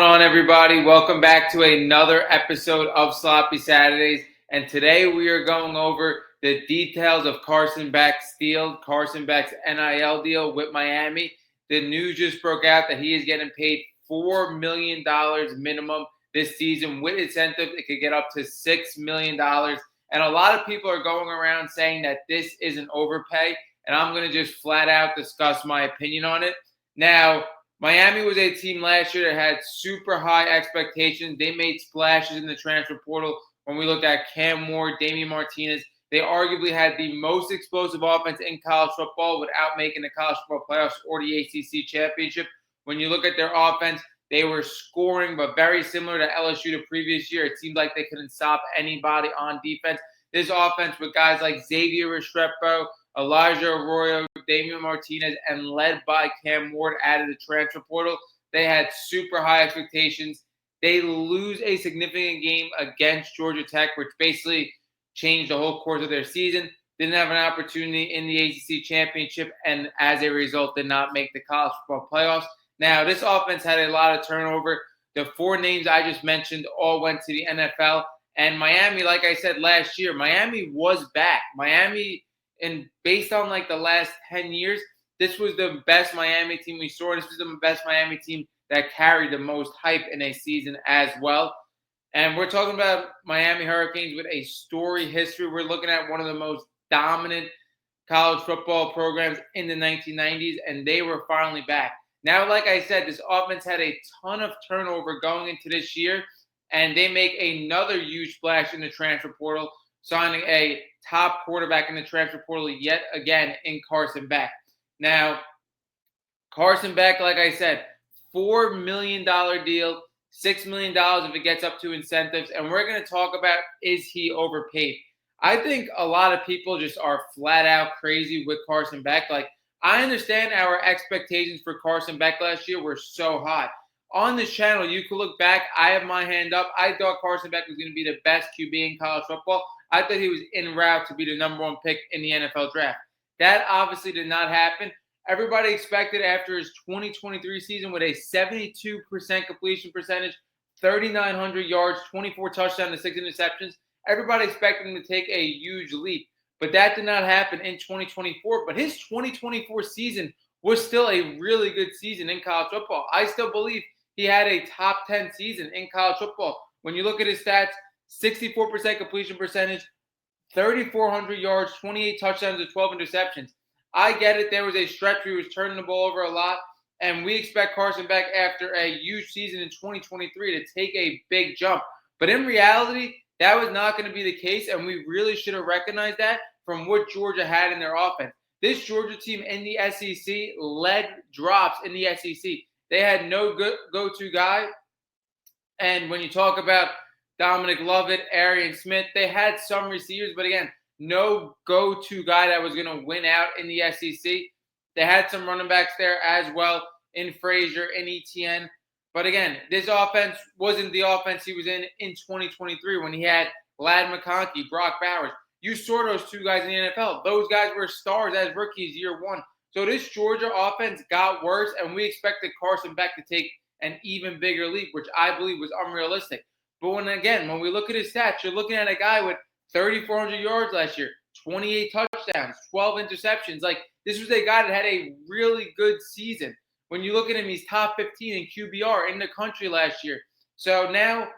on, everybody? Welcome back to another episode of Sloppy Saturdays. And today we are going over the details of Carson Beck's NIL deal with Miami. The news just broke out that he is getting paid $4 million minimum this season. With incentives, it could get up to $6 million. And a lot of people are going around saying that this is an overpay. And I'm going to just flat out discuss my opinion on it. Now, Miami was a team last year that had super high expectations. They made splashes in the transfer portal. When we look at Cam Ward, Damian Martinez, they arguably had the most explosive offense in college football without making the college football playoffs or the ACC championship. When you look at their offense, they were scoring, but very similar to LSU the previous year. It seemed like they couldn't stop anybody on defense. This offense with guys like Xavier Restrepo, Elijah Arroyo, Damian Martinez, and led by Cam Ward out of the transfer portal. They had super high expectations. They lose a significant game against Georgia Tech, which basically changed the whole course of their season. Didn't have an opportunity in the ACC championship, and as a result, did not make the college football playoffs. Now, this offense had a lot of turnover. The four names I just mentioned all went to the NFL. And Miami, like I said last year, Miami was back. And based on like the last 10 years, this was the best Miami team we saw. This was the best Miami team that carried the most hype in a season as well. And we're talking about Miami Hurricanes with a storied history. We're looking at one of the most dominant college football programs in the 1990s, and they were finally back. Now, like I said, this offense had a ton of turnover going into this year, and they make another huge splash in the transfer portal, signing a top quarterback in the transfer portal yet again in Carson Beck. Now, Carson Beck, like I said, $4 million deal, $6 million if it gets up to incentives. And we're going to talk about, is he overpaid? I think a lot of people just are flat out crazy with Carson Beck. Like, I understand our expectations for Carson Beck last year were so high. On this channel, you can look back. I have my hand up. I thought Carson Beck was going to be the best QB in college football. I thought he was en route to be the number one pick in the NFL draft. That obviously did not happen. Everybody expected after his 2023 season with a 72% completion percentage, 3,900 yards, 24 touchdowns, and 6 interceptions. Everybody expected him to take a huge leap. But that did not happen in 2024. But his 2024 season was still a really good season in college football. I still believe he had a top 10 season in college football. When you look at his stats, 64% completion percentage, 3,400 yards, 28 touchdowns, and 12 interceptions. I get it. There was a stretch where he was turning the ball over a lot, and we expect Carson Beck after a huge season in 2023 to take a big jump. But in reality, that was not going to be the case, and we really should have recognized that from what Georgia had in their offense. This Georgia team in the SEC led drops in the SEC. They had no go-to guy, and when you talk about Dominic Lovett, Arian Smith, they had some receivers, but again, no go-to guy that was going to win out in the SEC. They had some running backs there as well in Frazier, in ETN. But again, this offense wasn't the offense he was in 2023 when he had Ladd McConkey, Brock Bowers. You saw those two guys in the NFL. Those guys were stars as rookies year one. So this Georgia offense got worse, and we expected Carson Beck to take an even bigger leap, which I believe was unrealistic. But when we look at his stats, you're looking at a guy with 3,400 yards last year, 28 touchdowns, 12 interceptions. Like, this was a guy that had a really good season. When you look at him, he's top 15 in QBR in the country last year. So now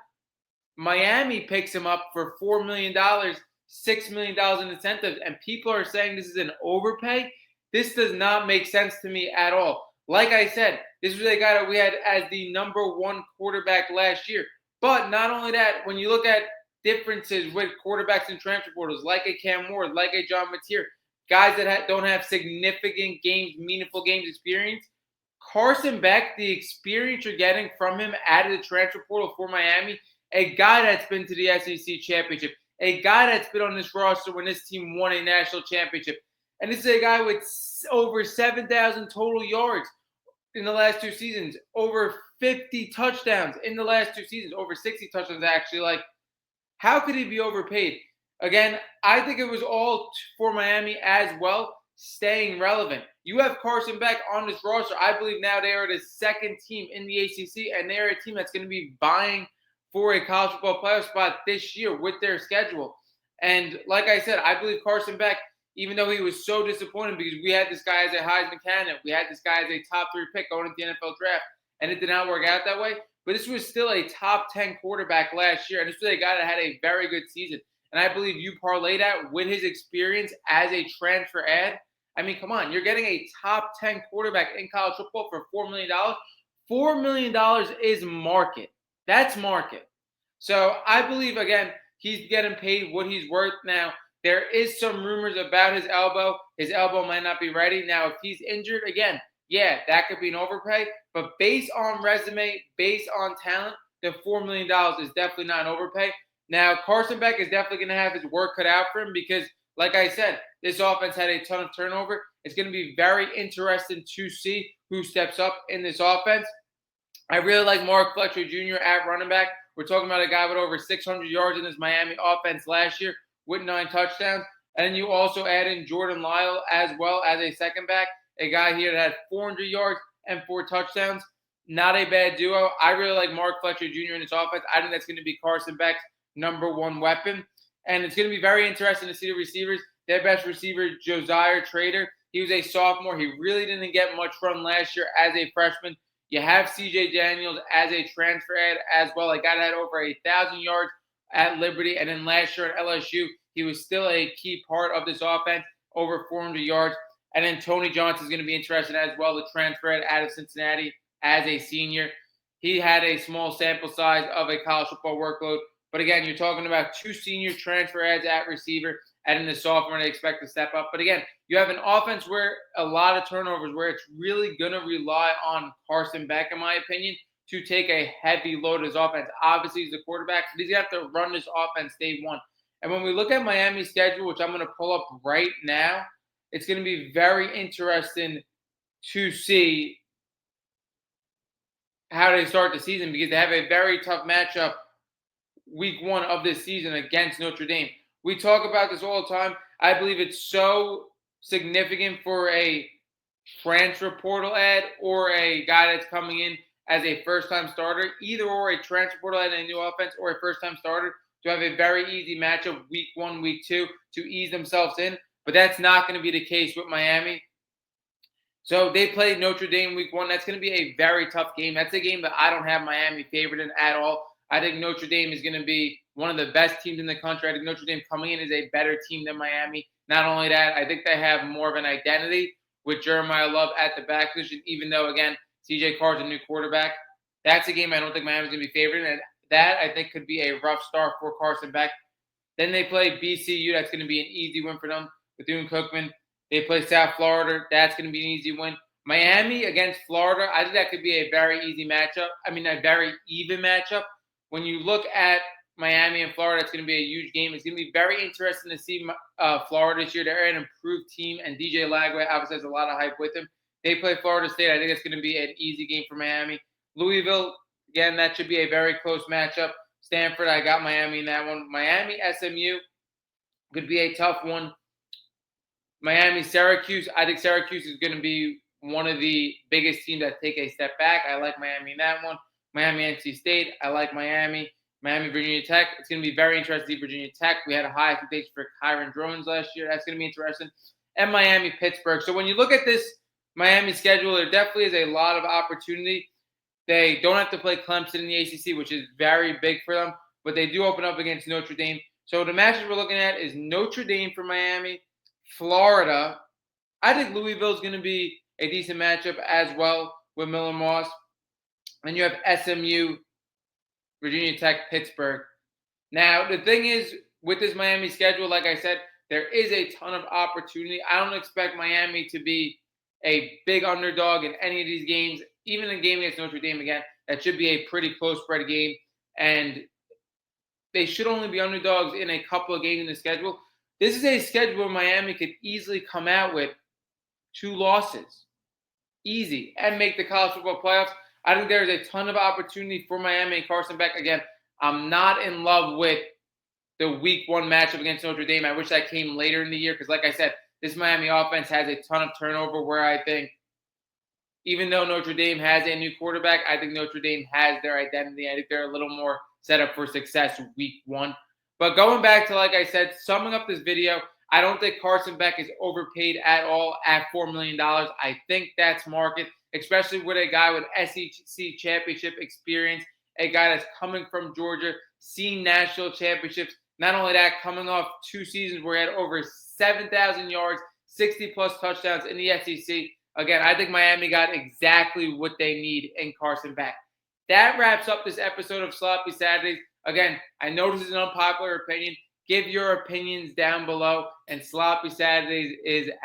Miami picks him up for $4 million, $6 million in incentives, and people are saying this is an overpay. This does not make sense to me at all. Like I said, this was a guy that we had as the number one quarterback last year. But not only that, when you look at differences with quarterbacks and transfer portals, like a Cam Ward, like a John Mateer, guys that don't have significant games, meaningful games experience, Carson Beck, the experience you're getting from him out of the transfer portal for Miami, a guy that's been to the SEC championship, a guy that's been on this roster when this team won a national championship. And this is a guy with over 7,000 total yards in the last two seasons, over 50 touchdowns in the last two seasons, over 60 touchdowns actually. Like, how could he be overpaid? Again, I think it was all for Miami as well staying relevant. You have Carson Beck on this roster. I believe now they are the second team in the ACC, and they're a team that's going to be vying for a college football playoff spot this year with their schedule. And like I said, I believe Carson Beck, even though he was so disappointed because we had this guy as a Heisman candidate, we had this guy as a top 3 pick going into the NFL draft, and it did not work out that way. But this was still a top 10 quarterback last year, and this was a guy that had a very good season. And I believe you parlay that with his experience as a transfer ad. I mean, come on, you're getting a top 10 quarterback in college football for $4 million. $4 million is market. That's market. So I believe, again, he's getting paid what he's worth now. There is some rumors about his elbow. His elbow might not be ready. Now, if he's injured, again, yeah, that could be an overpay. But based on resume, based on talent, the $4 million is definitely not an overpay. Now, Carson Beck is definitely going to have his work cut out for him because, like I said, this offense had a ton of turnover. It's going to be very interesting to see who steps up in this offense. I really like Mark Fletcher Jr. at running back. We're talking about a guy with over 600 yards in this Miami offense last year with 9 touchdowns. And then you also add in Jordan Lyle as well as a second back, a guy here that had 400 yards and 4 touchdowns. Not a bad duo. I really like Mark Fletcher Jr. in this offense. I think that's going to be Carson Beck's number 1 weapon. And it's going to be very interesting to see the receivers. Their best receiver, Josiah Trader. He was a sophomore. He really didn't get much run last year as a freshman. You have C.J. Daniels as a transfer ad as well. A guy that had over 1,000 yards at Liberty. And then last year at LSU, he was still a key part of this offense, over 400 yards. And then Tony Johnson is going to be interesting as well, the transfer ad out of Cincinnati as a senior. He had a small sample size of a college football workload. But again, you're talking about 2 senior transfer ads at receiver, and in the sophomore, they expect to step up. But again, you have an offense where a lot of turnovers, where it's really going to rely on Carson Beck, in my opinion, to take a heavy load of his offense. Obviously, he's the quarterback, but he's going to have to run this offense day one. And when we look at Miami's schedule, which I'm going to pull up right now, it's going to be very interesting to see how they start the season because they have a very tough matchup week 1 of this season against Notre Dame. We talk about this all the time. I believe it's so significant for a transfer portal ad or a guy that's coming in as a first-time starter, either or a transfer portal ad in a new offense or a first-time starter, to have a very easy matchup week 1, week 2 to ease themselves in. But that's not going to be the case with Miami. So they play Notre Dame week 1. That's going to be a very tough game. That's a game that I don't have Miami favored in at all. I think Notre Dame is going to be one of the best teams in the country. I think Notre Dame coming in is a better team than Miami. Not only that, I think they have more of an identity with Jeremiah Love at the back position, even though, again, C.J. Carr's a new quarterback. That's a game I don't think Miami's going to be favored in. And that, I think, could be a rough start for Carson Beck. Then they play BCU. That's going to be an easy win for them. Bethune-Cookman. They play South Florida. That's going to be an easy win. Miami against Florida, I think that could be a very easy matchup. I mean, a very even matchup. When you look at Miami and Florida, it's going to be a huge game. It's going to be very interesting to see Florida this year. They're an improved team, and DJ Lagway obviously has a lot of hype with him. They play Florida State. I think it's going to be an easy game for Miami. Louisville, again, that should be a very close matchup. Stanford, I got Miami in that one. Miami, SMU could be a tough one. Miami, Syracuse, I think Syracuse is going to be one of the biggest teams that take a step back. I like Miami in that one. Miami, NC State, I like Miami. Miami, Virginia Tech, it's going to be very interesting to see Virginia Tech. We had a high expectation for Kyron Drones last year. That's going to be interesting. And Miami, Pittsburgh. So when you look at this Miami schedule, there definitely is a lot of opportunity. They don't have to play Clemson in the ACC, which is very big for them, but they do open up against Notre Dame. So the matches we're looking at is Notre Dame for Miami, Florida. I think Louisville is going to be a decent matchup as well with Miller Moss. And you have SMU, Virginia Tech, Pittsburgh. Now, the thing is, with this Miami schedule, like I said, there is a ton of opportunity. I don't expect Miami to be a big underdog in any of these games, even in a game against Notre Dame again. That should be a pretty close spread game. And they should only be underdogs in a couple of games in the schedule. This is a schedule where Miami could easily come out with 2 losses. Easy. And make the college football playoffs. I think there's a ton of opportunity for Miami and Carson Beck. Again, I'm not in love with the week 1 matchup against Notre Dame. I wish that came later in the year because, like I said, this Miami offense has a ton of turnover where I think even though Notre Dame has a new quarterback, I think Notre Dame has their identity. I think they're a little more set up for success week one. But going back to, like I said, summing up this video, I don't think Carson Beck is overpaid at all at $4 million. I think that's market, especially with a guy with SEC championship experience, a guy that's coming from Georgia, seen national championships. Not only that, coming off 2 seasons where he had over 7,000 yards, 60-plus touchdowns in the SEC. Again, I think Miami got exactly what they need in Carson Beck. That wraps up this episode of Sloppy Saturdays. Again, I know this is an unpopular opinion. Give your opinions down below, and Sloppy Saturdays is out.